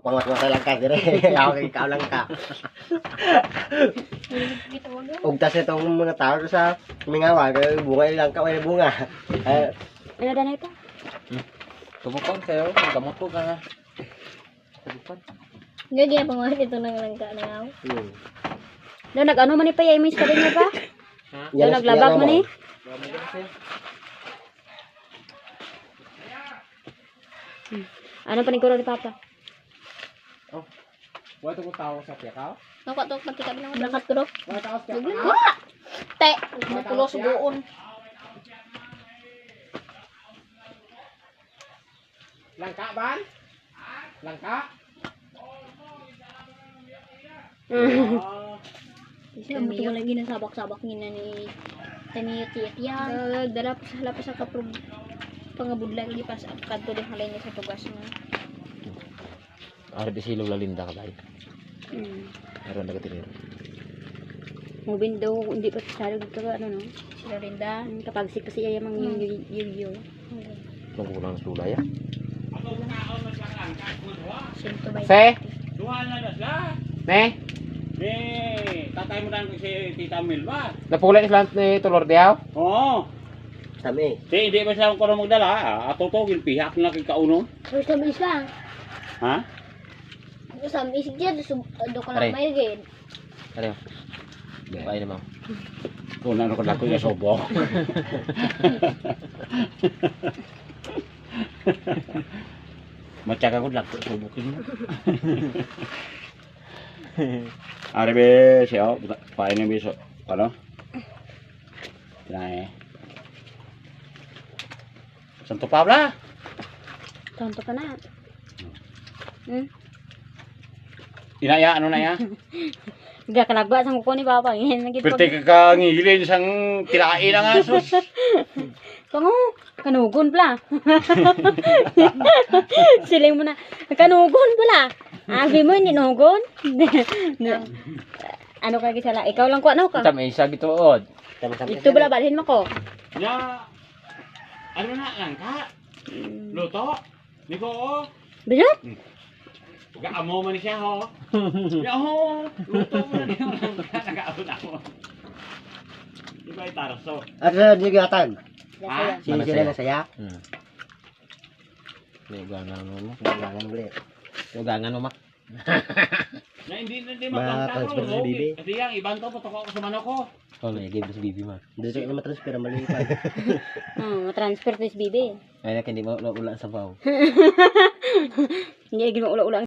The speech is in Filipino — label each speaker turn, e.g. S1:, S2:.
S1: pangat-mata lang ka dire. Ako kay ikaw lang ka. Ug tas itong mga tao sa mingawa, kay bunga lang ka may bunga.
S2: Ano na ito?
S3: Tumukan kayo, gamot ko ka. Tumukan.
S2: Gagi na pangalan ito ng langka na ako.
S1: Hmm.
S2: Nag-ano man ni pa, imis ka rin niya pa? Doon naglabag man eh. Ano pa ni Kulo ni Papa?
S3: Wala ko tao sa piyakaw?
S2: Nakat to pati kami nang berangkat ko do.
S3: Wala tao sa
S2: Duglan.
S3: piyakaw?
S2: Te, matulo subuon.
S3: Langka ban? Langka?
S2: Isa mo to lagi na sabak-sabak ngina ni Taniyot yan. Dala pa sa kaprog pangabudlan di pas kadto din halay niya sa tugas mo.
S3: Arabi silog lalinda ka ba? Meron na katiniro.
S2: Mubin daw hindi pa salo dito ano no. Sila rin da kapag sik kasi ay mang yung
S3: Nungkulang sula ya.
S2: Sinto ba?
S3: Se?
S4: Duhan na dasla.
S3: Ne?
S4: Tatay mo lang si Tita Milva.
S3: Napulay ni slant ni Tulor Diaw?
S4: Oo.
S1: Sami.
S4: Si hindi ba siya ko na magdala? Atutugin, pihak na kay kauno.
S2: First time is lang.
S4: Ha?
S2: Sa isig dyan, do ko
S3: Aray.
S2: lang may gid.
S3: Ano? Bahay naman.
S4: Kung ano ko lako yung sobo. Matyaga ko lako subukin mo. Ari be siya, pain ni biso. Ano? Nay. Santo Pabla.
S2: Tonto ka na.
S4: Inaya ano na ya?
S2: Ga kalagba sang ko ni Papa. Yan nagit
S4: Perte ka ngilin sang tirain lang asos.
S2: Pango, kanugon pala. Siling mo na, kanugon pala. Abi mo, ninugon. Ano ka gisala? Ikaw lang ko, ano ka?
S3: Tama isa gitu od.
S2: Ito bala, balhin mo ko.
S4: Ya. Ano na lang ka? Luto? Di ko.
S2: Bayot?
S4: Gaamo man siya ho. Ya ho. Luto mo na niyo lang ka nagaabot ako. Di ba itaraso?
S1: At sa digatan.
S4: Ha?
S1: Si sila na saya.
S3: Ugangan mo.
S1: Gangan ulit.
S3: Ugangan mo mak.
S4: Na hindi
S1: Ma-transfer
S4: magkakaroon.
S1: si Bibi.
S4: Kasi yang ibang to patok ako sa manok ko.
S3: Oh, nagigib si Bibi ma.
S1: Hindi siya na matransfer malipat.
S2: Matransfer to is bibi.
S3: Ay, hindi mo ulan sa baw.
S2: Hindi, gino ula-ula